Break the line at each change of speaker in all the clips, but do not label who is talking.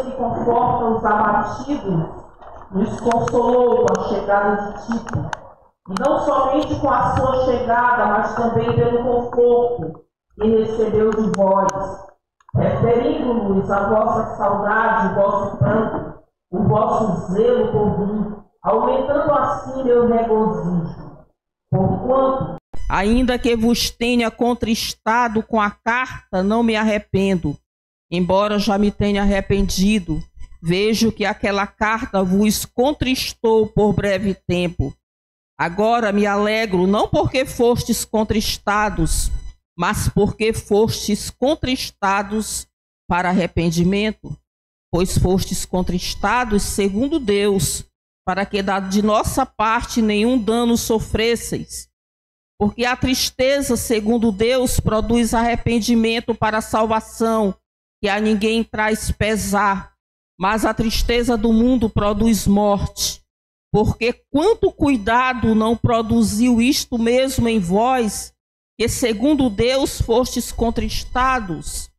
que conforta os abatidos, nos consolou com a chegada de Tito, e não somente com a sua chegada, mas também pelo conforto que recebeu de vós, referindo-nos a vossa saudade, o vosso pranto, o vosso zelo por mim, aumentando assim meu regozijo. Porquanto, ainda que vos tenha contristado com a carta, não me arrependo, embora já me tenha arrependido. Vejo que aquela carta vos contristou por breve tempo. Agora me alegro, não porque fostes contristados, mas porque fostes contristados para arrependimento, pois fostes contristados segundo Deus, para que de nossa parte nenhum dano sofresseis. Porque a tristeza, segundo Deus, produz arrependimento para a salvação, que a ninguém traz pesar, mas a tristeza do mundo produz morte. Porque quanto cuidado não produziu isto mesmo em vós, que segundo Deus fostes contristados?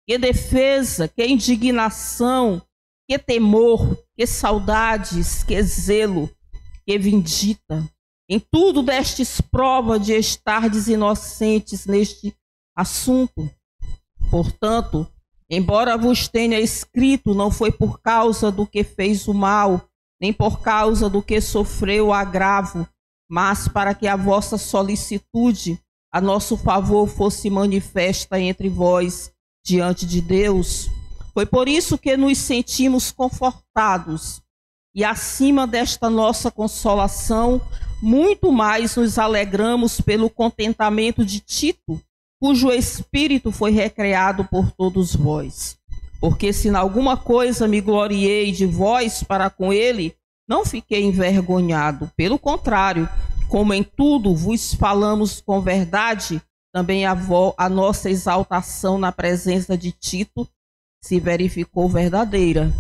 Que defesa, que indignação, que temor, que saudades, que zelo, que vindita. Em tudo destes prova de estardes inocentes neste assunto. Portanto, embora vos tenha escrito, não foi por causa do que fez o mal, nem por causa do que sofreu o agravo, mas para que a vossa solicitude a nosso favor fosse manifesta entre vós diante de Deus. Foi por isso que nos sentimos confortados, e acima desta nossa consolação, muito mais nos alegramos pelo contentamento de Tito, cujo espírito foi recreado por todos vós. Porque se em alguma coisa me gloriei de vós para com ele, não fiquei envergonhado. Pelo contrário, como em tudo vos falamos com verdade, também a nossa exaltação na presença de Tito se verificou verdadeira.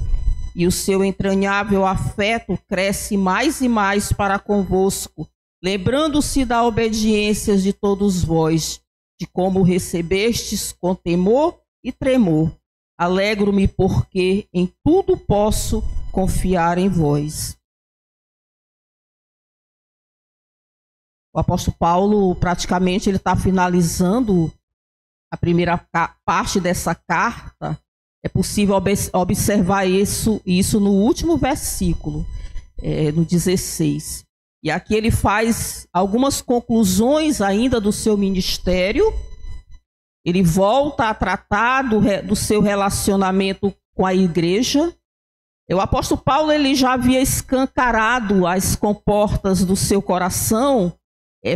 E o seu entranhável afeto cresce mais e mais para convosco, lembrando-se da obediência de todos vós, de como recebestes com temor e tremor. Alegro-me porque em tudo posso confiar em vós. O apóstolo Paulo, praticamente, ele está finalizando a primeira parte dessa carta. É possível observar isso no último versículo, no 16. E aqui ele faz algumas conclusões ainda do seu ministério. Ele volta a tratar do seu relacionamento com a igreja. O apóstolo Paulo ele já havia escancarado as comportas do seu coração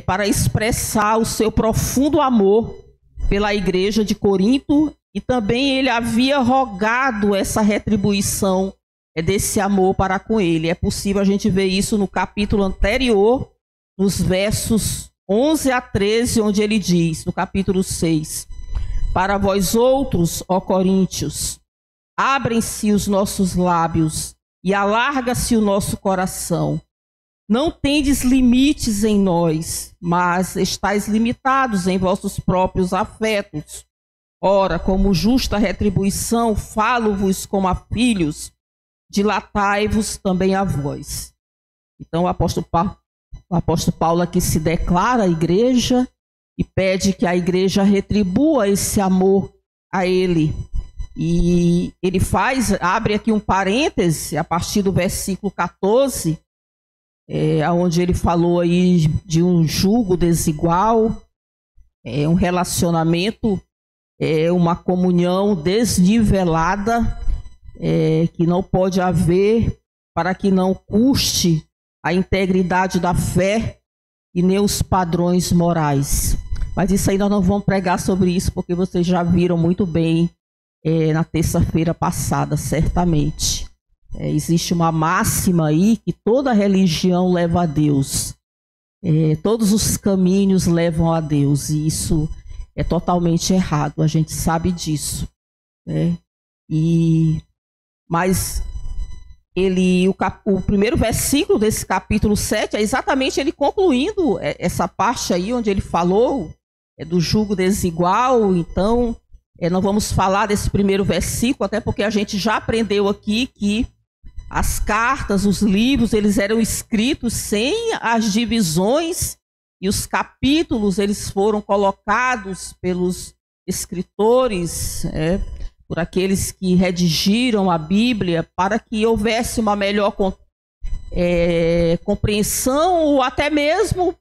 para expressar o seu profundo amor pela igreja de Corinto, e também ele havia rogado essa retribuição desse amor para com ele. É possível a gente ver isso no capítulo anterior, nos versos 11 a 13, onde ele diz, no capítulo 6, para vós outros, ó coríntios, abrem-se os nossos lábios e alarga-se o nosso coração. Não tendes limites em nós, mas estáis limitados em vossos próprios afetos. Ora, como justa retribuição, falo-vos como a filhos, dilatai-vos também a vós. Então o apóstolo Paulo aqui se declara à igreja e pede que a igreja retribua esse amor a ele. E ele abre aqui um parêntese a partir do versículo 14, onde ele falou aí de um jugo desigual, um relacionamento, uma comunhão desnivelada, que não pode haver para que não custe a integridade da fé e nem os padrões morais. Mas isso aí nós não vamos pregar sobre isso, porque vocês já viram muito bem na terça-feira passada, certamente. Existe uma máxima aí que toda religião leva a Deus. Todos os caminhos levam a Deus, e isso é totalmente errado, a gente sabe disso. Mas o primeiro versículo desse capítulo 7 é exatamente ele concluindo essa parte aí onde ele falou do jugo desigual. Então,
Não vamos falar desse primeiro versículo, até porque a gente já aprendeu aqui que as cartas, os livros, eles eram escritos sem as divisões, e os capítulos, eles foram colocados pelos escritores, por aqueles que redigiram a Bíblia, para que houvesse uma melhor compreensão, ou até mesmo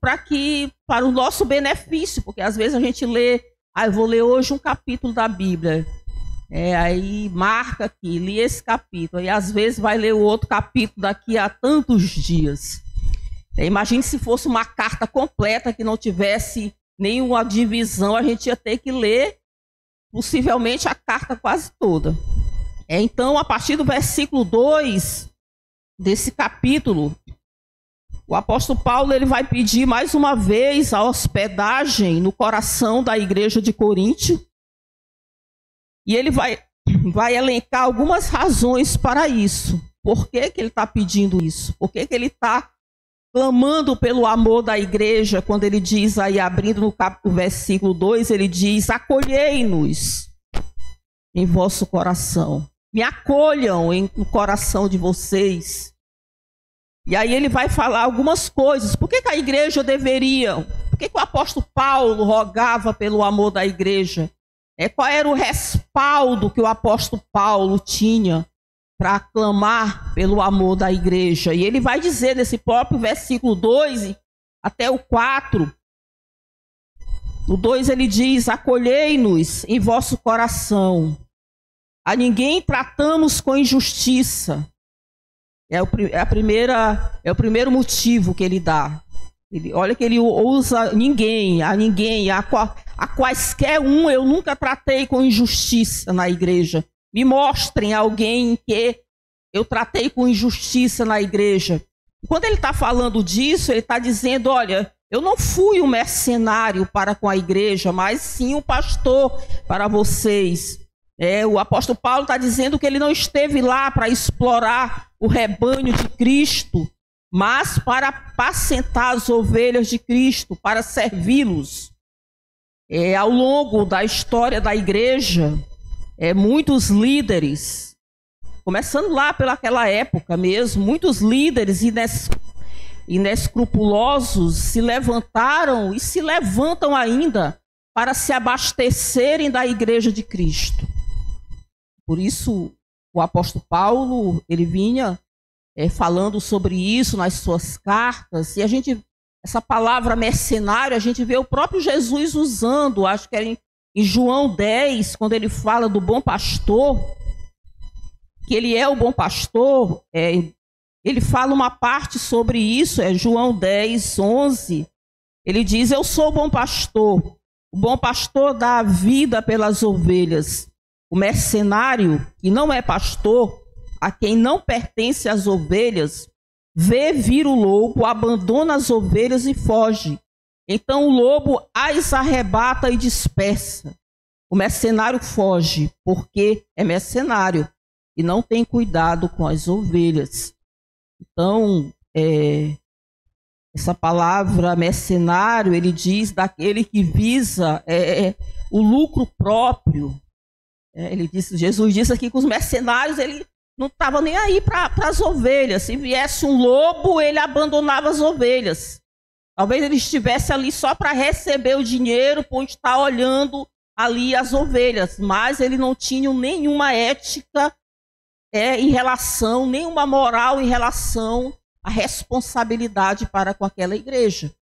para o nosso benefício, porque às vezes a gente lê, eu vou ler hoje um capítulo da Bíblia, aí marca aqui, li esse capítulo, e às vezes vai ler o outro capítulo daqui a tantos dias. Imagine se fosse uma carta completa que não tivesse nenhuma divisão, a gente ia ter que ler possivelmente a carta quase toda. Então, a partir do versículo 2 desse capítulo, o apóstolo Paulo ele vai pedir mais uma vez a hospedagem no coração da igreja de Coríntio, e ele vai elencar algumas razões para isso. Por que ele está pedindo isso? Por que ele está clamando pelo amor da igreja, quando ele diz aí, abrindo no versículo 2, ele diz: acolhei-nos em vosso coração, me acolham no coração de vocês. E aí ele vai falar algumas coisas. Por que a igreja deveria, por que o apóstolo Paulo rogava pelo amor da igreja? Qual era o respaldo que o apóstolo Paulo tinha para clamar pelo amor da igreja? E ele vai dizer nesse próprio versículo 2 até o 4. No 2 ele diz: acolhei-nos em vosso coração, a ninguém tratamos com injustiça. É o primeiro motivo que ele dá. Olha que ele usa ninguém, a quaisquer um eu nunca tratei com injustiça na igreja. Me mostrem alguém que eu tratei com injustiça na igreja. Quando ele está falando disso, ele está dizendo: olha, eu não fui um mercenário para com a igreja, mas sim um pastor para vocês. O apóstolo Paulo está dizendo que ele não esteve lá para explorar o rebanho de Cristo, mas para apacentar as ovelhas de Cristo, para servi-los. Ao longo da história da igreja, muitos líderes, começando lá pelaquela época mesmo, muitos líderes inescrupulosos se levantaram e se levantam ainda para se abastecerem da igreja de Cristo. Por isso, o apóstolo Paulo, ele vinha falando sobre isso nas suas cartas, e essa palavra mercenário, a gente vê o próprio Jesus usando, acho que era em João 10, quando ele fala do bom pastor, que ele é o bom pastor, ele fala uma parte sobre isso, João 10, 11, ele diz: eu sou o bom pastor dá a vida pelas ovelhas. O mercenário, que não é pastor, a quem não pertence as ovelhas, vê vir o lobo, abandona as ovelhas e foge. Então o lobo as arrebata e dispersa. O mercenário foge, porque é mercenário e não tem cuidado com as ovelhas. Então, essa palavra mercenário, ele diz daquele que visa o lucro próprio. Jesus disse aqui que os mercenários, ele não estava nem aí para as ovelhas. Se viesse um lobo, ele abandonava as ovelhas. Talvez ele estivesse ali só para receber o dinheiro, por estar olhando ali as ovelhas, mas ele não tinha nenhuma ética em relação, nenhuma moral em relação à responsabilidade para com aquela igreja.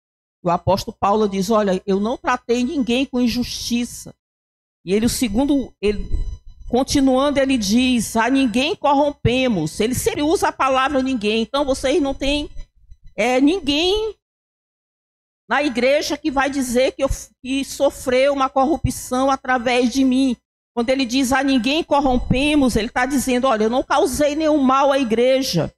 O apóstolo Paulo diz: olha, eu não tratei ninguém com injustiça. E continuando, ele diz: a ninguém corrompemos. Ele sempre usa a palavra ninguém. Então vocês não têm ninguém na igreja que vai dizer que sofreu uma corrupção através de mim. Quando ele diz a ninguém corrompemos, ele está dizendo: olha, eu não causei nenhum mal à igreja.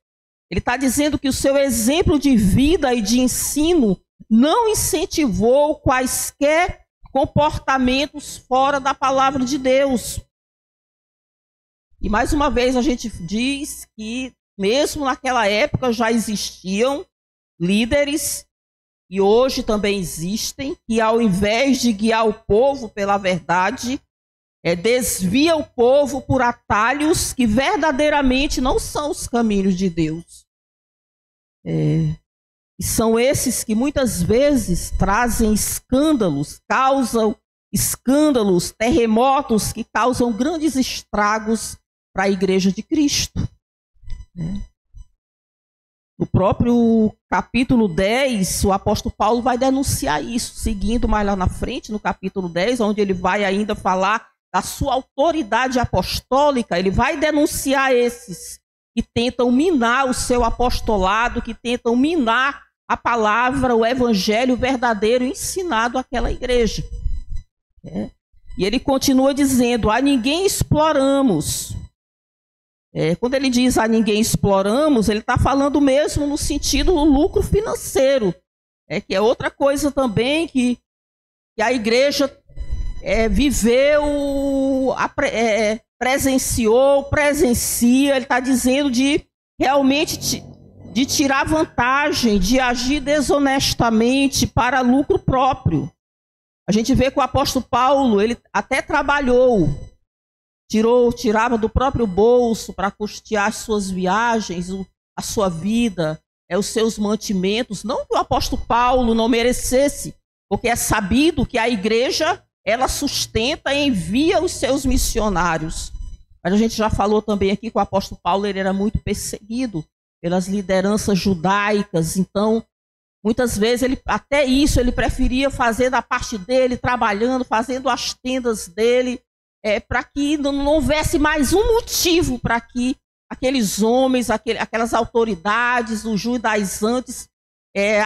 Ele está dizendo que o seu exemplo de vida e de ensino não incentivou quaisquer comportamentos fora da palavra de Deus. E mais uma vez a gente diz que mesmo naquela época já existiam líderes, e hoje também existem, que ao invés de guiar o povo pela verdade, desvia o povo por atalhos que verdadeiramente não são os caminhos de Deus. E são esses que muitas vezes trazem escândalos, causam escândalos, terremotos que causam grandes estragos para a Igreja de Cristo. No próprio capítulo 10, o apóstolo Paulo vai denunciar isso, seguindo mais lá na frente, no capítulo 10, onde ele vai ainda falar da sua autoridade apostólica. Ele vai denunciar esses que tentam minar o seu apostolado, que tentam minar a palavra, o evangelho verdadeiro ensinado àquela igreja. E ele continua dizendo: a ninguém exploramos. Quando ele diz a ninguém exploramos, ele está falando mesmo no sentido do lucro financeiro, que é outra coisa também que a igreja viveu, presencia. Ele está dizendo de realmente de tirar vantagem, de agir desonestamente para lucro próprio. A gente vê que o apóstolo Paulo, ele até trabalhou, tirava do próprio bolso para custear as suas viagens, a sua vida, os seus mantimentos. Não que o apóstolo Paulo não merecesse, porque é sabido que a igreja, ela sustenta e envia os seus missionários. Mas a gente já falou também aqui que o apóstolo Paulo ele era muito perseguido pelas lideranças judaicas. Então, muitas vezes, até isso, ele preferia fazer da parte dele, trabalhando, fazendo as tendas dele, para que não houvesse mais um motivo para que aqueles homens, aquelas autoridades, os judaizantes,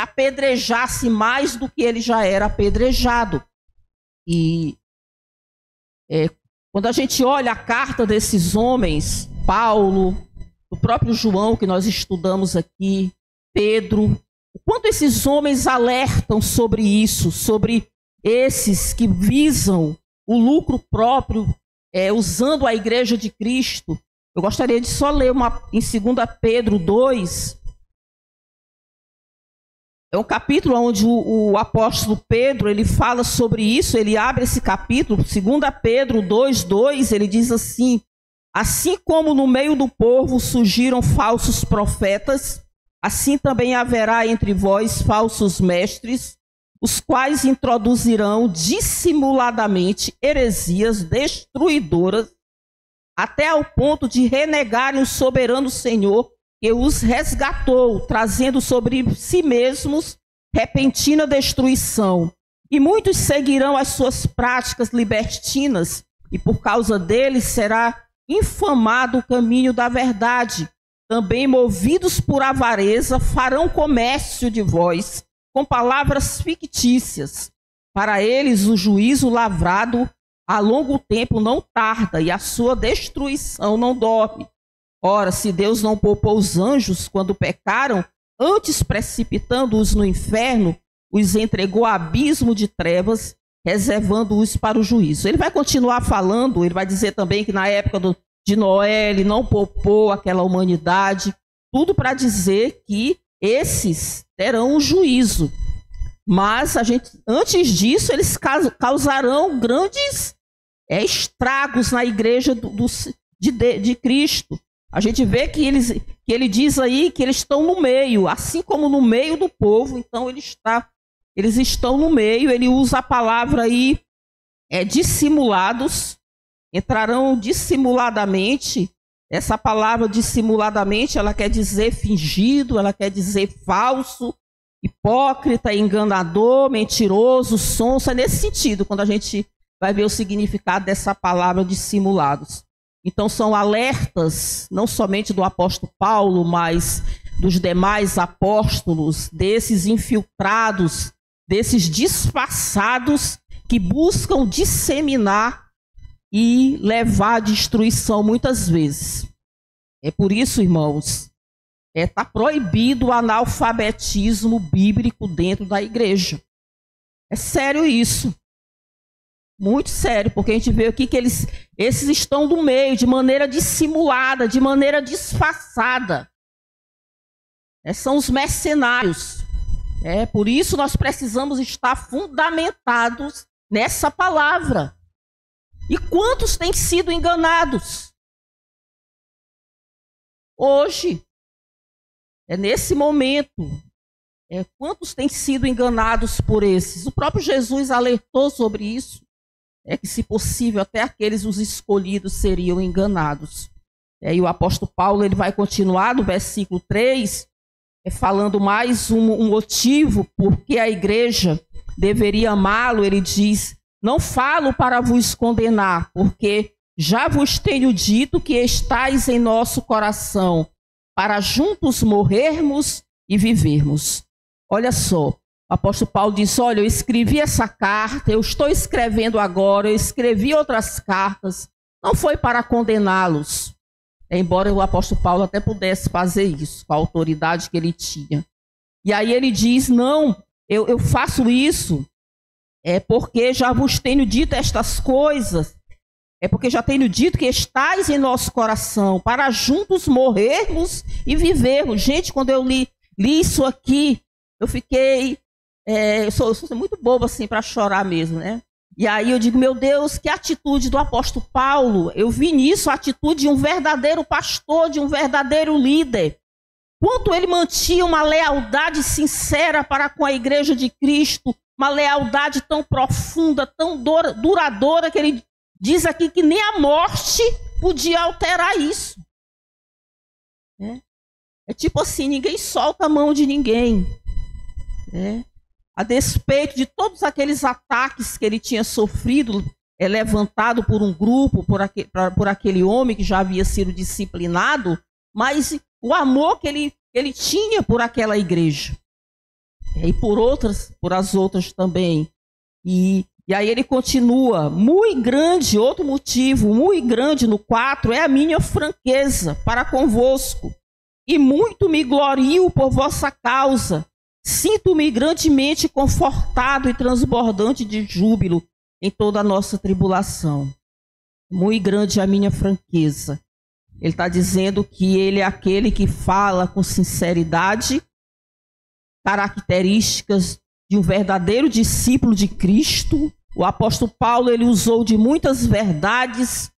apedrejassem mais do que ele já era apedrejado. E quando a gente olha a carta desses homens, Paulo, o próprio João, que nós estudamos aqui, Pedro, o quanto esses homens alertam sobre isso, sobre esses que visam o lucro próprio, usando a igreja de Cristo. Eu gostaria de só ler em 2 Pedro 2. É um capítulo onde o apóstolo Pedro, ele fala sobre isso. Ele abre esse capítulo, 2 Pedro 2:2, ele diz assim: assim como no meio do povo surgiram falsos profetas, assim também haverá entre vós falsos mestres, os quais introduzirão dissimuladamente heresias destruidoras, até ao ponto de renegarem o soberano Senhor que os resgatou, trazendo sobre si mesmos repentina destruição. E muitos seguirão as suas práticas libertinas, e por causa deles será infamado o caminho da verdade. Também, movidos por avareza, farão comércio de vós, com palavras fictícias. Para eles o juízo lavrado a longo tempo não tarda, e a sua destruição não dorme. Ora, se Deus não poupou os anjos quando pecaram, antes precipitando-os no inferno, os entregou a abismo de trevas, reservando-os para o juízo. Ele vai continuar falando, ele vai dizer também que na época de Noé, ele não poupou aquela humanidade, tudo para dizer que esses terão um juízo. Mas antes disso, eles causarão grandes estragos na igreja de Cristo. A gente vê que ele diz aí que eles estão no meio, assim como no meio do povo. Então eles estão no meio. Ele usa a palavra aí, dissimulados, entrarão dissimuladamente. Essa palavra dissimuladamente, ela quer dizer fingido, ela quer dizer falso, hipócrita, enganador, mentiroso, sonso. É nesse sentido, quando a gente vai ver o significado dessa palavra dissimulados. Então são alertas, não somente do apóstolo Paulo, mas dos demais apóstolos, desses infiltrados, desses disfarçados que buscam disseminar e levar à destruição muitas vezes. É por isso, irmãos, está proibido o analfabetismo bíblico dentro da igreja. É sério isso. Muito sério, porque a gente vê aqui que esses estão no meio, de maneira dissimulada, de maneira disfarçada. São os mercenários. Por isso nós precisamos estar fundamentados nessa palavra. E quantos têm sido enganados? Hoje, nesse momento, quantos têm sido enganados por esses? O próprio Jesus alertou sobre isso, que se possível até aqueles os escolhidos seriam enganados. E o apóstolo Paulo ele vai continuar no versículo 3, falando mais um motivo porque a igreja deveria amá-lo. Ele diz: não falo para vos condenar, porque já vos tenho dito que estáis em nosso coração, para juntos morrermos e vivermos. Olha só, o apóstolo Paulo diz: olha, eu escrevi essa carta, eu estou escrevendo agora, eu escrevi outras cartas, não foi para condená-los, embora o apóstolo Paulo até pudesse fazer isso, com a autoridade que ele tinha. E aí ele diz: não, eu faço isso, porque já vos tenho dito estas coisas, porque já tenho dito que estáis em nosso coração, para juntos morrermos e vivermos. Gente, quando eu li isso aqui, eu fiquei, eu sou muito boba assim para chorar mesmo, né? E aí eu digo: meu Deus, que atitude do apóstolo Paulo. Eu vi nisso a atitude de um verdadeiro pastor, de um verdadeiro líder. Quanto ele mantinha uma lealdade sincera para com a igreja de Cristo, uma lealdade tão profunda, tão duradoura, que ele diz aqui que nem a morte podia alterar isso. É tipo assim, ninguém solta a mão de ninguém. A despeito de todos aqueles ataques que ele tinha sofrido, levantado por um grupo, por aquele homem que já havia sido disciplinado, mas o amor que ele tinha por aquela igreja. E por as outras também. E aí ele continua: muito grande, outro motivo, muito grande no 4, é a minha franqueza para convosco, e muito me glorio por vossa causa. Sinto-me grandemente confortado e transbordante de júbilo em toda a nossa tribulação. Muito grande a minha franqueza. Ele está dizendo que ele é aquele que fala com sinceridade, características de um verdadeiro discípulo de Cristo. O apóstolo Paulo ele usou de muitas verdades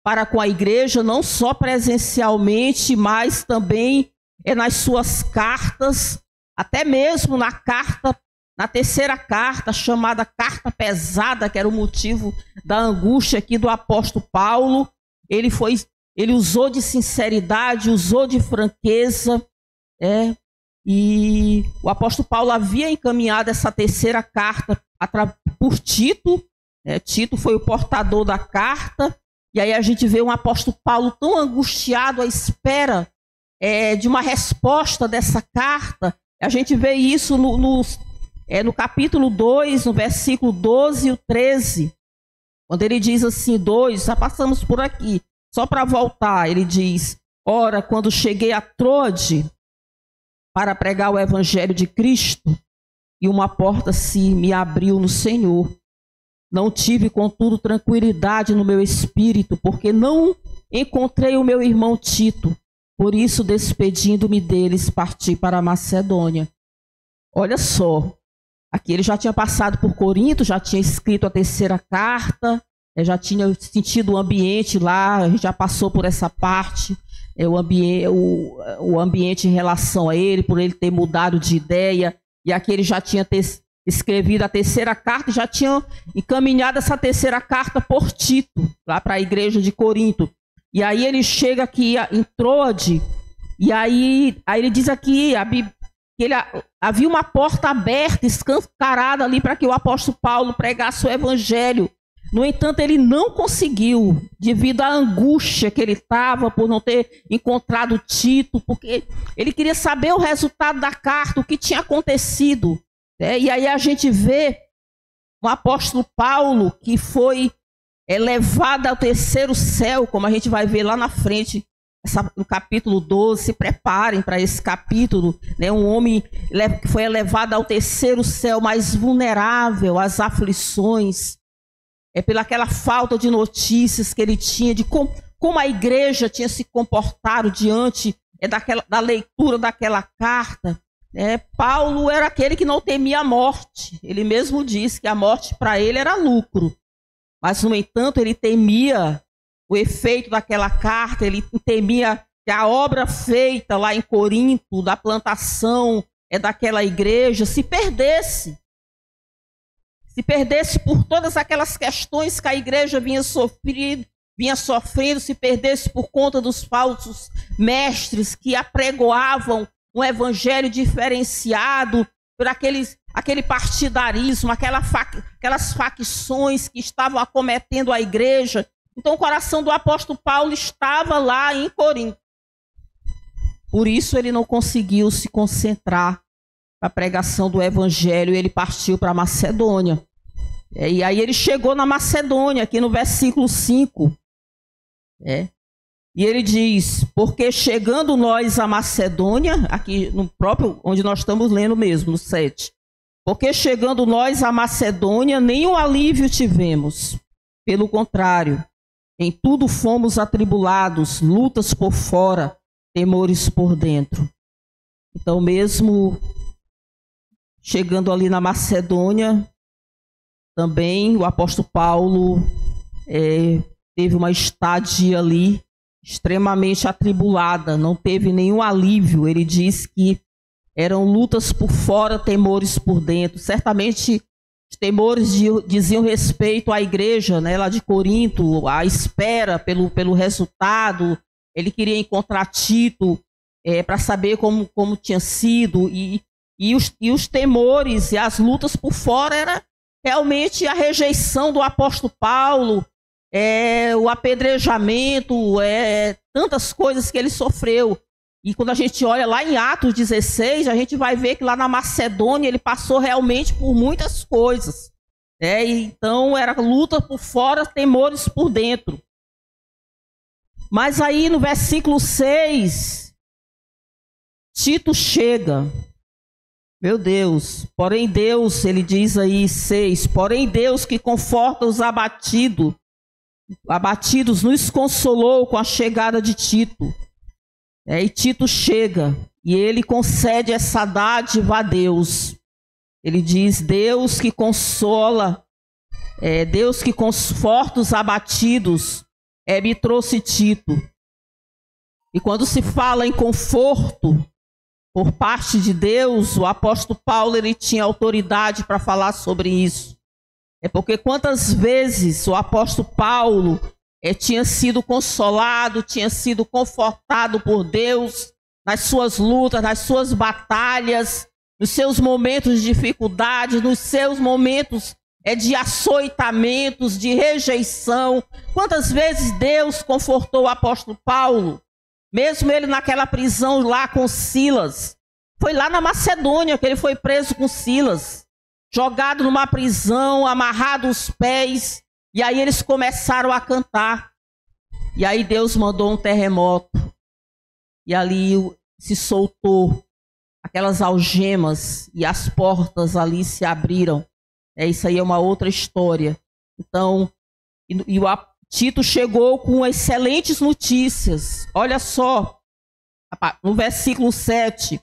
para com a igreja, não só presencialmente, mas também nas suas cartas, até mesmo na terceira carta, chamada carta pesada, que era o motivo da angústia aqui do apóstolo Paulo. Ele usou de sinceridade, usou de franqueza, e o apóstolo Paulo havia encaminhado essa terceira carta por Tito. Tito foi o portador da carta, e aí a gente vê um apóstolo Paulo tão angustiado à espera de uma resposta dessa carta. A gente vê isso no capítulo 2, no versículo 12 e 13, quando ele diz assim, 2, já passamos por aqui, só para voltar, ele diz: ora, quando cheguei a Troade para pregar o evangelho de Cristo, e uma porta se me abriu no Senhor, não tive, contudo, tranquilidade no meu espírito, porque não encontrei o meu irmão Tito. Por isso, despedindo-me deles, parti para a Macedônia. Olha só, aqui ele já tinha passado por Corinto, já tinha escrito a terceira carta, já tinha sentido o ambiente lá, a gente já passou por essa parte, o ambiente em relação a ele, por ele ter mudado de ideia, e aqui ele já tinha escrevido a terceira carta, já tinha encaminhado essa terceira carta por Tito, lá para a igreja de Corinto. E aí ele chega aqui em Troade, e aí ele diz aqui que havia uma porta aberta, escancarada ali para que o apóstolo Paulo pregasse o evangelho. No entanto, ele não conseguiu, devido à angústia que ele estava por não ter encontrado Tito, porque ele queria saber o resultado da carta, o que tinha acontecido. E aí a gente vê o apóstolo Paulo que foi levado ao terceiro céu, como a gente vai ver lá na frente, no capítulo 12, se preparem para esse capítulo, um homem que foi elevado ao terceiro céu, mais vulnerável às aflições, pela aquela falta de notícias que ele tinha, de como a igreja tinha se comportado diante da leitura daquela carta. Paulo era aquele que não temia a morte, ele mesmo disse que a morte para ele era lucro. mas, no entanto, ele temia o efeito daquela carta, ele temia que a obra feita lá em Corinto, da plantação daquela igreja, se perdesse por todas aquelas questões que a igreja vinha sofrendo, se perdesse por conta dos falsos mestres que apregoavam um evangelho diferenciado por aquele partidarismo, aquelas facções que estavam acometendo a igreja. Então o coração do apóstolo Paulo estava lá em Corinto. Por isso ele não conseguiu se concentrar na pregação do evangelho, ele partiu para a Macedônia. E aí ele chegou na Macedônia, aqui no versículo 5. E ele diz, porque chegando nós à Macedônia, aqui no próprio, onde nós estamos lendo mesmo, no 7. Porque chegando nós à Macedônia, nenhum alívio tivemos. Pelo contrário, em tudo fomos atribulados, lutas por fora, temores por dentro. Então, mesmo chegando ali na Macedônia, também o apóstolo Paulo teve uma estadia ali extremamente atribulada, não teve nenhum alívio. Ele diz que eram lutas por fora, temores por dentro. Certamente os temores diziam respeito à igreja, né, lá de Corinto, à espera pelo resultado. Ele queria encontrar Tito para saber como tinha sido. E os temores e as lutas por fora era realmente a rejeição do apóstolo Paulo, o apedrejamento, tantas coisas que ele sofreu. E quando a gente olha lá em Atos 16, a gente vai ver que lá na Macedônia ele passou realmente por muitas coisas. Então era luta por fora, temores por dentro. Mas aí no versículo 6, Tito chega. Meu Deus, porém Deus, ele diz aí 6, porém Deus que conforta os abatidos nos consolou com a chegada de Tito. E Tito chega e ele concede essa dádiva a Deus. Ele diz, Deus que consola, Deus que conforta os abatidos, me trouxe Tito. E quando se fala em conforto por parte de Deus, o apóstolo Paulo ele tinha autoridade para falar sobre isso. Porque quantas vezes o apóstolo Paulo tinha sido consolado, tinha sido confortado por Deus nas suas lutas, nas suas batalhas, nos seus momentos de dificuldade, nos seus momentos de açoitamentos, de rejeição. Quantas vezes Deus confortou o apóstolo Paulo, mesmo ele naquela prisão lá com Silas. Foi lá na Macedônia que ele foi preso com Silas, jogado numa prisão, amarrado os pés. E aí eles começaram a cantar. E aí Deus mandou um terremoto. E ali se soltou aquelas algemas e as portas ali se abriram. Isso aí é uma outra história. Então, o Tito chegou com excelentes notícias. Olha só, no versículo 7.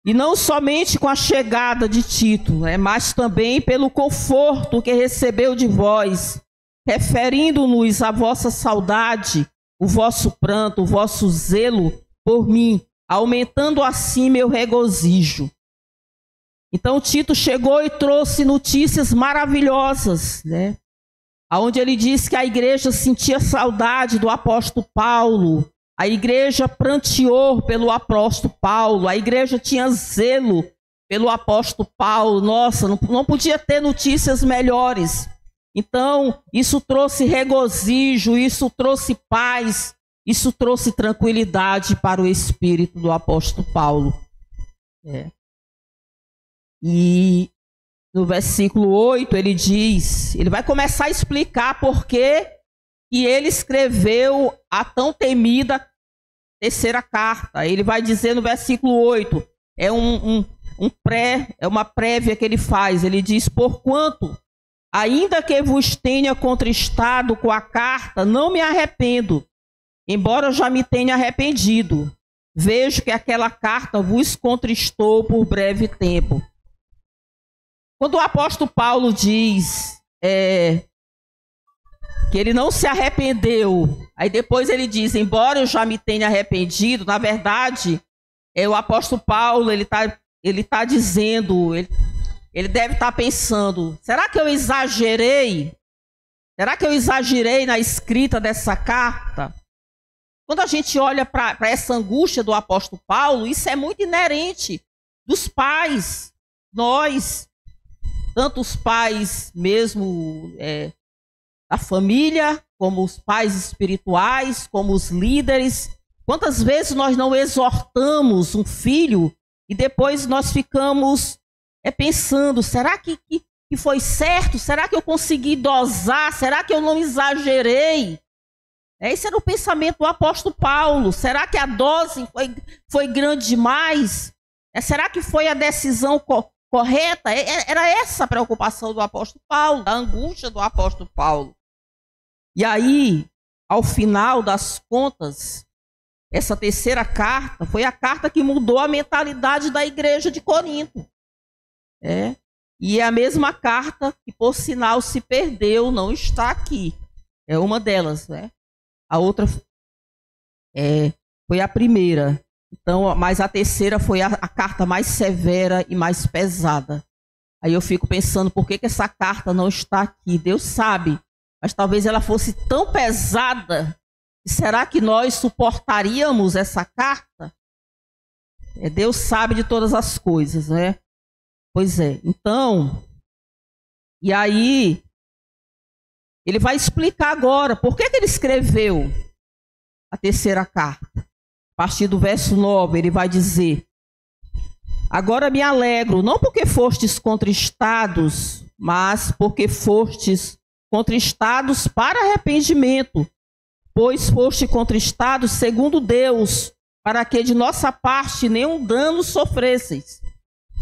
E não somente com a chegada de Tito, mas também pelo conforto que recebeu de vós, referindo-nos à vossa saudade, o vosso pranto, o vosso zelo por mim, aumentando assim meu regozijo. Então Tito chegou e trouxe notícias maravilhosas, onde ele diz que a igreja sentia saudade do apóstolo Paulo. A igreja pranteou pelo apóstolo Paulo, a igreja tinha zelo pelo apóstolo Paulo. Nossa, não podia ter notícias melhores. Então, isso trouxe regozijo, isso trouxe paz, isso trouxe tranquilidade para o espírito do apóstolo Paulo. E no versículo 8 ele diz, ele vai começar a explicar por que ele escreveu a tão temida terceira carta. Ele vai dizer no versículo 8, é uma prévia que ele faz. Ele diz, porquanto, ainda que vos tenha contristado com a carta, não me arrependo, embora já me tenha arrependido. Vejo que aquela carta vos contristou por breve tempo. Quando o apóstolo Paulo diz que ele não se arrependeu. Aí depois ele diz, embora eu já me tenha arrependido, na verdade, o apóstolo Paulo, ele tá dizendo, ele deve estar pensando, será que eu exagerei? Será que eu exagerei na escrita dessa carta? Quando a gente olha para essa angústia do apóstolo Paulo, isso é muito inerente dos pais. Nós, tanto os pais mesmo da família, como os pais espirituais, como os líderes. Quantas vezes nós não exortamos um filho e depois nós ficamos pensando, será que foi certo? Será que eu consegui dosar? Será que eu não exagerei? Esse era o pensamento do apóstolo Paulo. Será que a dose foi grande demais? Será que foi a decisão correta? Era essa a preocupação do apóstolo Paulo, a angústia do apóstolo Paulo. E aí, ao final das contas, essa terceira carta foi a carta que mudou a mentalidade da igreja de Corinto. E é a mesma carta que, por sinal, se perdeu, não está aqui. É uma delas, né? A outra foi a primeira. Então, mas a terceira foi a carta mais severa e mais pesada. Aí eu fico pensando, por que essa carta não está aqui? Deus sabe, mas talvez ela fosse tão pesada. Será que nós suportaríamos essa carta? Deus sabe de todas as coisas, né? Pois é. Então, e aí, ele vai explicar agora por que ele escreveu a terceira carta. A partir do verso 9, ele vai dizer: agora me alegro, não porque fostes contristados, mas porque fostes contristados para arrependimento, pois foste contristados segundo Deus, para que de nossa parte nenhum dano sofresseis.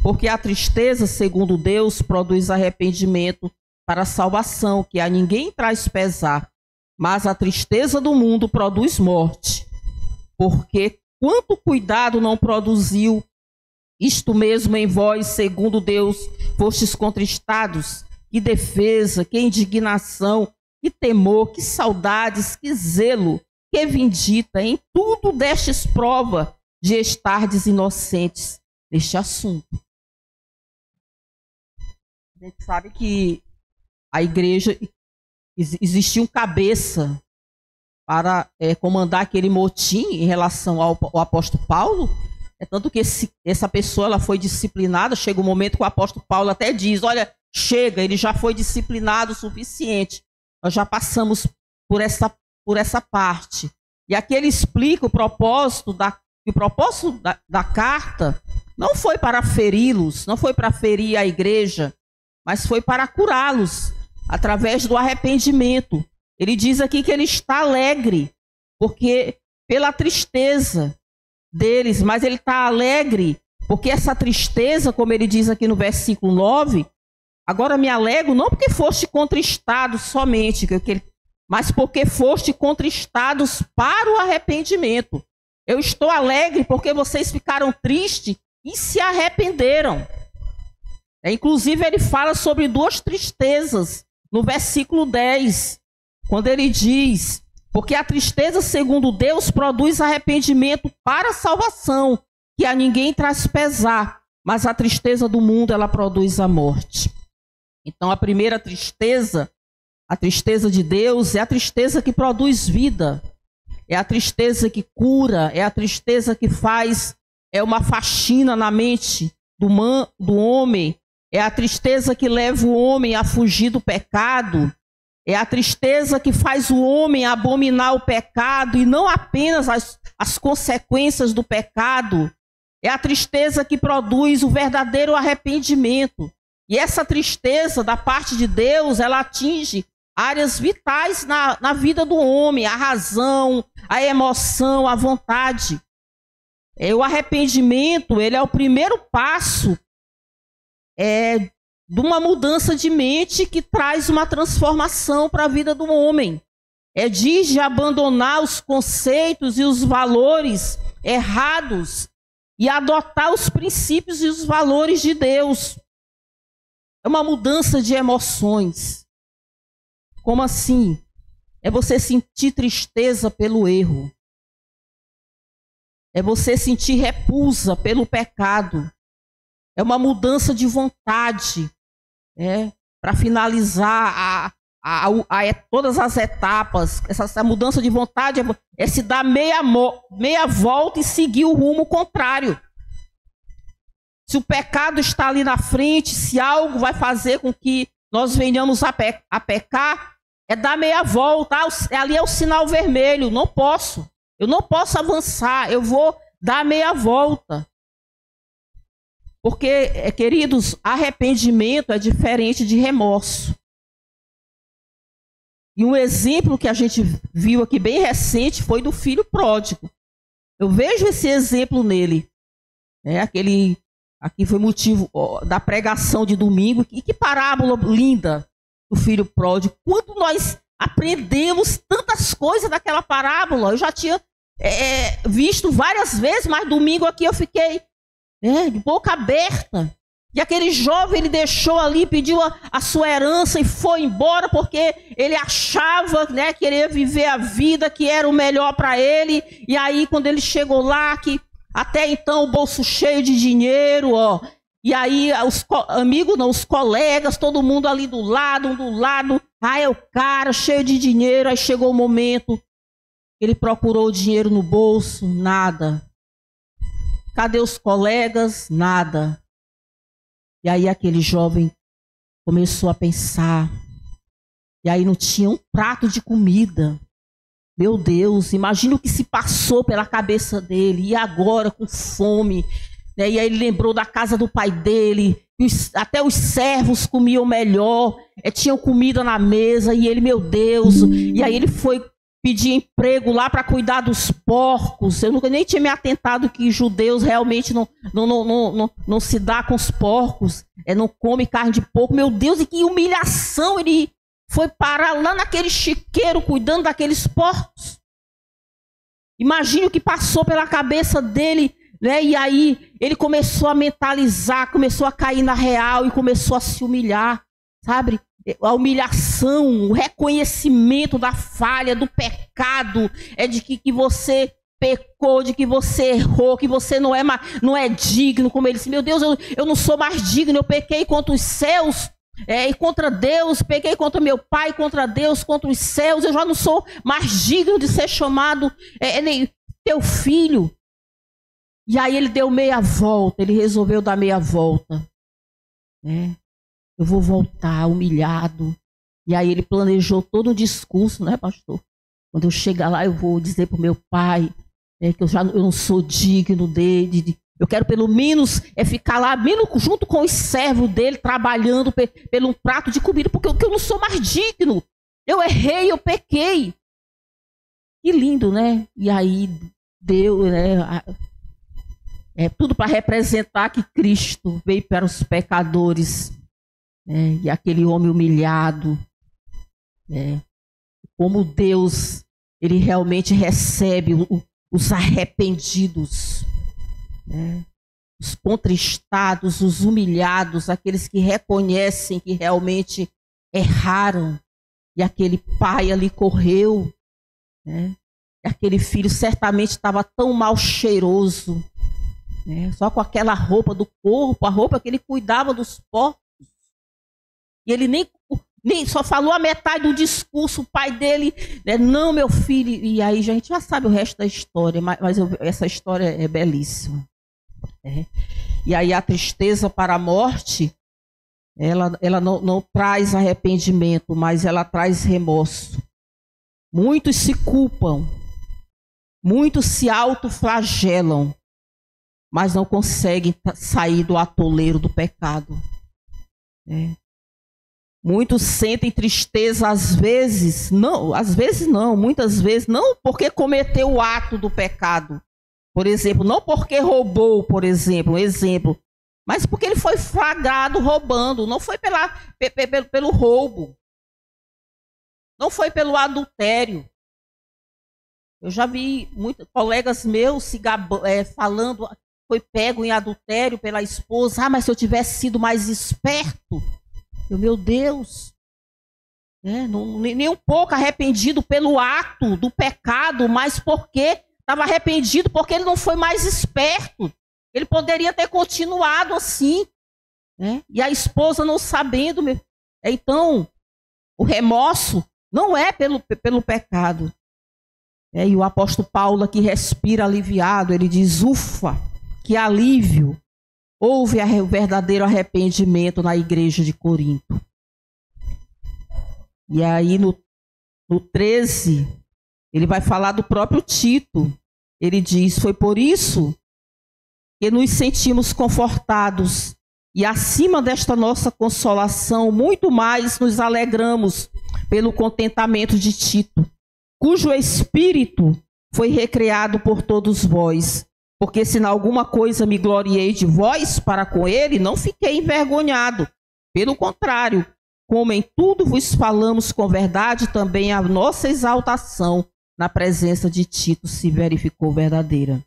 Porque a tristeza, segundo Deus, produz arrependimento para a salvação, que a ninguém traz pesar, mas a tristeza do mundo produz morte. Porque quanto cuidado não produziu isto mesmo em vós, segundo Deus, fostes contristados? Que defesa, que indignação, que temor, que saudades, que zelo, que vindita, em tudo destes prova de estardes inocentes neste assunto. A gente sabe que a igreja existia um cabeça para comandar aquele motim em relação ao apóstolo Paulo. Tanto que essa pessoa ela foi disciplinada. Chega um momento que o apóstolo Paulo até diz, olha, chega, ele já foi disciplinado o suficiente. Nós já passamos por essa parte. E aqui ele explica o propósito da carta não foi para feri-los, não foi para ferir a igreja, mas foi para curá-los através do arrependimento. Ele diz aqui que ele está alegre, porque pela tristeza deles, mas ele está alegre, porque essa tristeza, como ele diz aqui no versículo 9, agora me alegro não porque foste contristados somente, mas porque foste contristados para o arrependimento. Eu estou alegre porque vocês ficaram tristes e se arrependeram. Inclusive ele fala sobre duas tristezas no versículo 10, quando ele diz, porque a tristeza segundo Deus produz arrependimento para a salvação, que a ninguém traz pesar, mas a tristeza do mundo ela produz a morte. Então a primeira tristeza, a tristeza de Deus, é a tristeza que produz vida, é a tristeza que cura, é a tristeza que faz uma faxina na mente do homem, é a tristeza que leva o homem a fugir do pecado, é a tristeza que faz o homem abominar o pecado e não apenas as consequências do pecado, é a tristeza que produz o verdadeiro arrependimento. E essa tristeza da parte de Deus, ela atinge áreas vitais na vida do homem, a razão, a emoção, a vontade. O arrependimento, ele é o primeiro passo de uma mudança de mente que traz uma transformação para a vida do homem. Diz de abandonar os conceitos e os valores errados e adotar os princípios e os valores de Deus. É uma mudança de emoções. Como assim? É você sentir tristeza pelo erro. É você sentir repulsa pelo pecado. É uma mudança de vontade. Para finalizar todas as etapas. Essa mudança de vontade é se dar meia volta e seguir o rumo contrário. Se o pecado está ali na frente, se algo vai fazer com que nós venhamos a pecar, é dar meia volta. Ali é o sinal vermelho. Não posso. Eu não posso avançar. Eu vou dar meia volta. Porque, queridos, arrependimento é diferente de remorso. E um exemplo que a gente viu aqui bem recente foi do filho pródigo. Eu vejo esse exemplo nele. Aqui foi motivo da pregação de domingo. E que parábola linda do filho pródigo. Quando nós aprendemos tantas coisas daquela parábola. Eu já tinha visto várias vezes, mas domingo aqui eu fiquei de boca aberta. E aquele jovem, ele deixou ali, pediu a sua herança e foi embora porque ele achava, querer viver a vida que era o melhor para ele. E aí, quando ele chegou lá, que até então o bolso cheio de dinheiro, e aí os amigos, não, os colegas, todo mundo ali do lado, é o cara cheio de dinheiro. Aí chegou o momento, ele procurou o dinheiro no bolso, nada. Cadê os colegas? Nada. E aí aquele jovem começou a pensar. E aí não tinha um prato de comida. Meu Deus, imagina o que se passou pela cabeça dele. E agora com fome. E aí ele lembrou da casa do pai dele. Até os servos comiam melhor. Tinham comida na mesa. E ele, meu Deus. E aí ele foi pedir emprego lá para cuidar dos porcos. Eu nunca nem tinha me atentado que judeus realmente não se dá com os porcos. Não come carne de porco. Meu Deus, e que humilhação! Ele foi parar lá naquele chiqueiro cuidando daqueles porcos. Imagine o que passou pela cabeça dele, E aí ele começou a mentalizar, começou a cair na real e começou a se humilhar, sabe? A humilhação, o reconhecimento da falha, do pecado, de que você pecou, de que você errou, que você não é digno, como ele disse. Meu Deus, eu não sou mais digno, eu pequei contra os céus e contra Deus, pequei contra meu pai, contra Deus, contra os céus, eu já não sou mais digno de ser chamado nem teu filho. E aí ele deu meia volta, ele resolveu dar meia volta, Eu vou voltar humilhado. E aí ele planejou todo um discurso, pastor? Quando eu chegar lá, eu vou dizer para o meu pai que eu não sou digno dele. Eu quero pelo menos ficar lá, menos junto com os servos dele, trabalhando pelo um prato de comida, porque eu não sou mais digno. Eu errei, eu pequei. Que lindo, né? E aí deu, tudo para representar que Cristo veio para os pecadores. E aquele homem humilhado, como Deus, ele realmente recebe os arrependidos, os contristados, os humilhados, aqueles que reconhecem que realmente erraram. E aquele pai ali correu, e aquele filho certamente estava tão mal cheiroso, só com aquela roupa do corpo, a roupa que ele cuidava dos porcos. E ele nem só falou a metade do discurso, o pai dele, não, meu filho. E aí a gente já sabe o resto da história, mas essa história é belíssima. E aí a tristeza para a morte, ela não traz arrependimento, mas ela traz remorso. Muitos se culpam, muitos se autoflagelam, mas não conseguem sair do atoleiro do pecado. Muitos sentem tristeza muitas vezes não porque cometeu o ato do pecado, por exemplo, não porque roubou, por exemplo, mas porque ele foi flagrado roubando, não foi pelo roubo, não foi pelo adultério. Eu já vi muitos colegas meus falando, foi pego em adultério pela esposa. Mas se eu tivesse sido mais esperto, meu Deus, Nem um pouco arrependido pelo ato do pecado, mas porque estava arrependido, porque ele não foi mais esperto. Ele poderia ter continuado assim, né? E a esposa não sabendo. Então, o remorso não é pelo pecado. E o apóstolo Paulo aqui respira aliviado, ele diz, ufa, que alívio. Houve o verdadeiro arrependimento na igreja de Corinto. E aí no 13, ele vai falar do próprio Tito. Ele diz, foi por isso que nos sentimos confortados e acima desta nossa consolação, muito mais nos alegramos pelo contentamento de Tito, cujo espírito foi recriado por todos vós. Porque se em alguma coisa me gloriei de vós para com ele, não fiquei envergonhado. Pelo contrário, como em tudo vos falamos com verdade, também a nossa exaltação na presença de Tito se verificou verdadeira.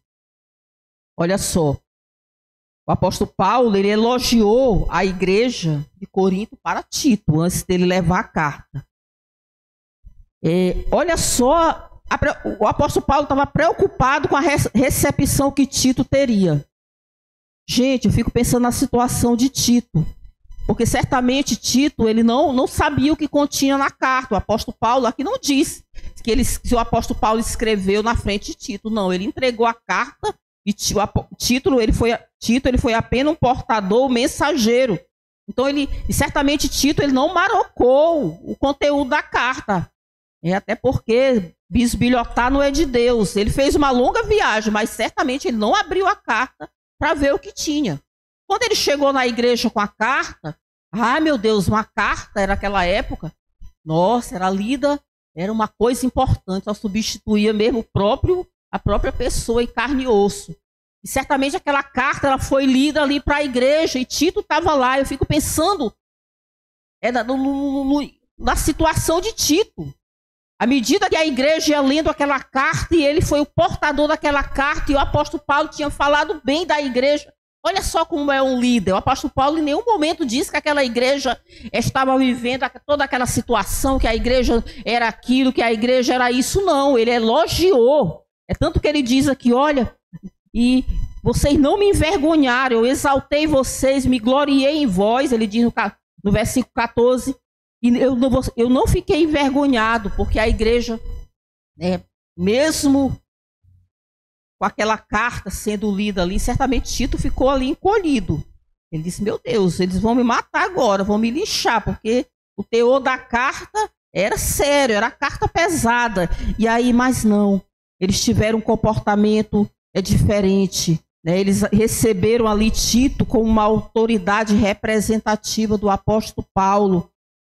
Olha só, o apóstolo Paulo, ele elogiou a igreja de Corinto para Tito, antes dele levar a carta. Olha só, o apóstolo Paulo estava preocupado com a recepção que Tito teria. Gente, eu fico pensando na situação de Tito, porque certamente Tito, ele não sabia o que continha na carta. O apóstolo Paulo aqui não diz que o apóstolo Paulo escreveu na frente de Tito. Não, ele entregou a carta e Tito ele foi apenas um portador, um mensageiro. Então, certamente Tito ele não marocou o conteúdo da carta. Até porque bisbilhotar não é de Deus. Ele fez uma longa viagem, mas certamente ele não abriu a carta para ver o que tinha. Quando ele chegou na igreja com a carta, ai meu Deus, uma carta era naquela época, nossa, era lida, era uma coisa importante, ela substituía mesmo a própria pessoa em carne e osso. E certamente aquela carta ela foi lida ali para a igreja e Tito estava lá. Eu fico pensando na situação de Tito. À medida que a igreja ia lendo aquela carta e ele foi o portador daquela carta e o apóstolo Paulo tinha falado bem da igreja. Olha só como é um líder. O apóstolo Paulo em nenhum momento disse que aquela igreja estava vivendo toda aquela situação, que a igreja era aquilo, que a igreja era isso. Não, ele elogiou. É tanto que ele diz aqui, olha, e vocês não me envergonharam, eu exaltei vocês, me gloriei em vós. Ele diz no versículo 14, e eu não fiquei envergonhado, porque a igreja, mesmo com aquela carta sendo lida ali, certamente Tito ficou ali encolhido. Ele disse, meu Deus, eles vão me matar agora, vão me linchar, porque o teor da carta era sério, era carta pesada. E aí, mas não, eles tiveram um comportamento diferente. Eles receberam ali Tito como uma autoridade representativa do apóstolo Paulo.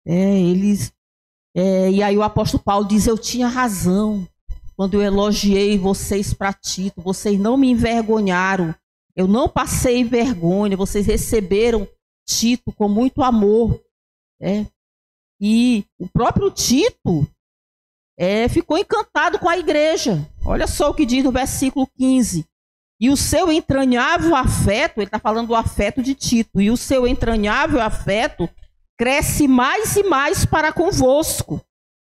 E aí o apóstolo Paulo diz, eu tinha razão quando eu elogiei vocês para Tito, vocês não me envergonharam, eu não passei vergonha, vocês receberam Tito com muito amor. E o próprio Tito ficou encantado com a igreja. Olha só o que diz no versículo 15. E o seu entranhável afeto, ele está falando do afeto de Tito, e o seu entranhável afeto cresce mais e mais para convosco,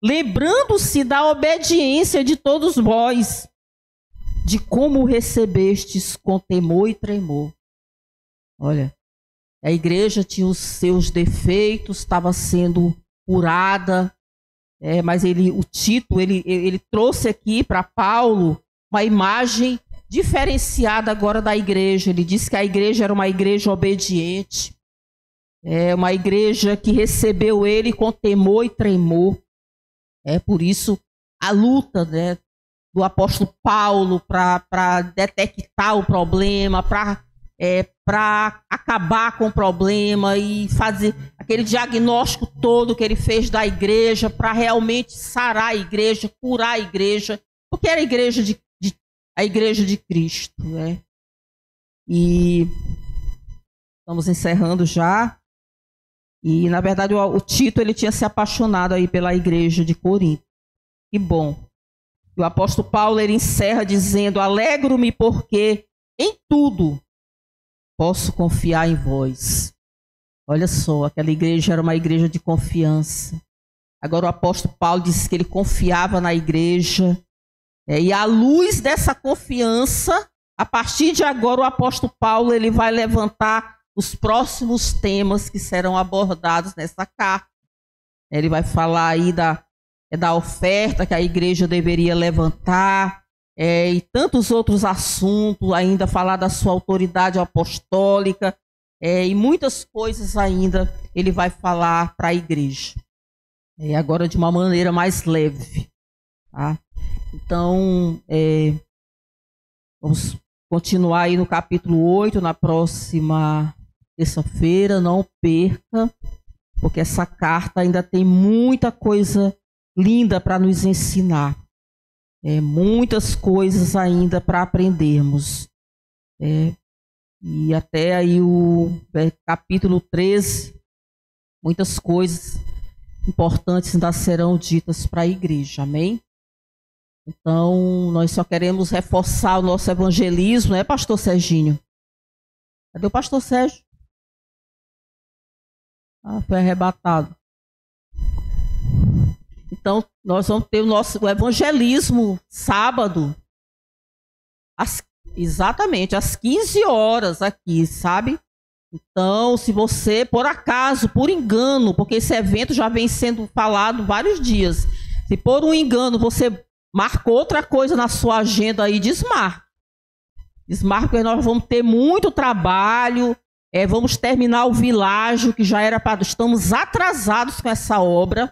lembrando-se da obediência de todos vós, de como recebestes com temor e tremor. Olha, a igreja tinha os seus defeitos, estava sendo curada, mas o Tito, ele trouxe aqui para Paulo uma imagem diferenciada agora da igreja. Ele disse que a igreja era uma igreja obediente, uma igreja que recebeu ele com temor e tremor. Por isso a luta do apóstolo Paulo para detectar o problema, para acabar com o problema e fazer aquele diagnóstico todo que ele fez da igreja para realmente sarar a igreja, curar a igreja, porque era a igreja de Cristo. E estamos encerrando já. E, na verdade, o Tito ele tinha se apaixonado aí pela igreja de Corinto. Que bom. E o apóstolo Paulo ele encerra dizendo, alegro-me porque em tudo posso confiar em vós. Olha só, aquela igreja era uma igreja de confiança. Agora o apóstolo Paulo disse que ele confiava na igreja. E à luz dessa confiança, a partir de agora o apóstolo Paulo ele vai levantar os próximos temas que serão abordados nessa carta. Ele vai falar aí da oferta que a igreja deveria levantar, e tantos outros assuntos, ainda falar da sua autoridade apostólica, e muitas coisas ainda ele vai falar para a igreja. Agora de uma maneira mais leve, tá? Então, vamos continuar aí no capítulo 8, na próxima terça-feira, não perca, porque essa carta ainda tem muita coisa linda para nos ensinar. Muitas coisas ainda para aprendermos. E até aí o capítulo 13, muitas coisas importantes ainda serão ditas para a igreja, amém? Então, nós só queremos reforçar o nosso evangelismo, né, pastor Serginho? Cadê o pastor Sérgio? Foi arrebatado. Então, nós vamos ter o evangelismo sábado, exatamente, às 15 horas aqui, sabe? Então, se você, por acaso, por engano, porque esse evento já vem sendo falado vários dias, se por um engano você marcou outra coisa na sua agenda aí, desmarque. Desmarque, porque nós vamos ter muito trabalho, vamos terminar o világio, que já era para... Estamos atrasados com essa obra,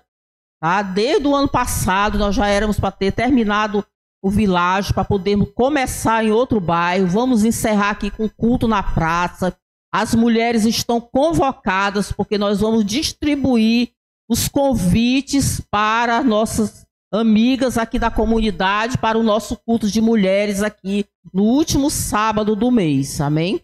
tá? Desde o ano passado, nós já éramos para ter terminado o világio, para podermos começar em outro bairro. Vamos encerrar aqui com culto na praça. As mulheres estão convocadas, porque nós vamos distribuir os convites para nossas amigas aqui da comunidade, para o nosso culto de mulheres aqui no último sábado do mês, amém?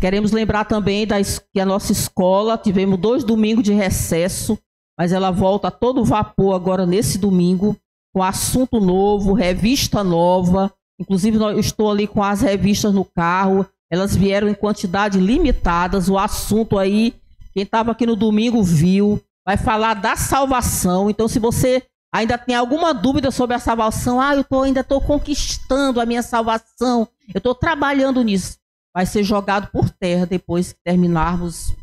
Queremos lembrar também que a nossa escola, tivemos 2 domingos de recesso, mas ela volta a todo vapor agora nesse domingo, com assunto novo, revista nova. Inclusive eu estou ali com as revistas no carro, elas vieram em quantidade limitadas. O assunto aí, quem estava aqui no domingo viu, vai falar da salvação. Então, se você ainda tem alguma dúvida sobre a salvação, eu ainda estou conquistando a minha salvação, eu estou trabalhando nisso, vai ser jogado por terra depois que terminarmos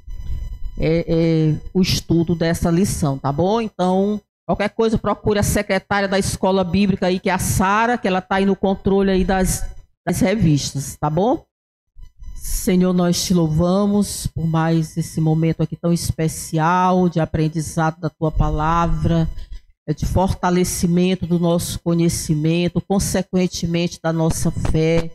o estudo dessa lição, tá bom? Então, qualquer coisa, procure a secretária da escola bíblica aí, que é a Sara, que ela está aí no controle aí das revistas, tá bom? Senhor, nós te louvamos por mais esse momento aqui tão especial de aprendizado da tua palavra, de fortalecimento do nosso conhecimento, consequentemente da nossa fé.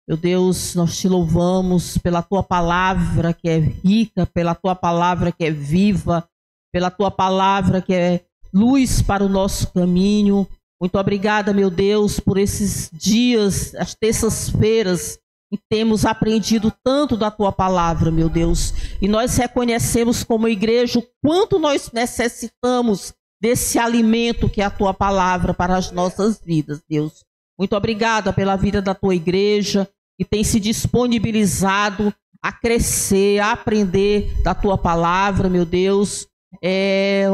Meu Deus, nós te louvamos pela tua palavra que é rica, pela tua palavra que é viva, pela tua palavra que é luz para o nosso caminho. Muito obrigada, meu Deus, por esses dias, as terças-feiras, e temos aprendido tanto da tua palavra, meu Deus. E nós reconhecemos como igreja o quanto nós necessitamos desse alimento que é a tua palavra para as nossas vidas, Deus. Muito obrigada pela vida da tua igreja, que tem se disponibilizado a crescer, a aprender da tua palavra, meu Deus.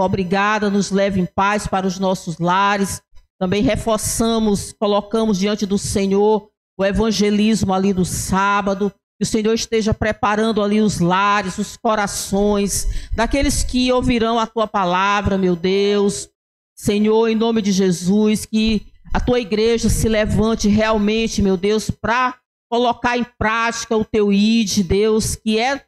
Obrigada, nos leve em paz para os nossos lares. Também reforçamos, colocamos diante do Senhor o evangelismo ali do sábado, que o Senhor esteja preparando ali os lares, os corações, daqueles que ouvirão a tua palavra, meu Deus. Senhor, em nome de Jesus, que a tua igreja se levante realmente, meu Deus, para colocar em prática o teu ID, Deus, que é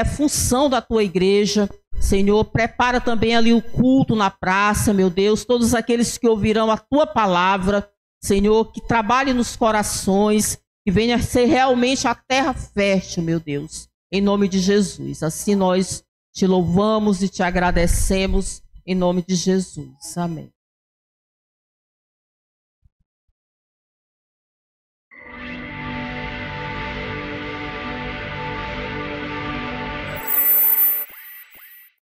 a função da tua igreja. Senhor, prepara também ali o culto na praça, meu Deus, todos aqueles que ouvirão a tua palavra, Senhor, que trabalhe nos corações, que venha a ser realmente a terra fértil, meu Deus, em nome de Jesus. Assim nós te louvamos e te agradecemos, em nome de Jesus. Amém.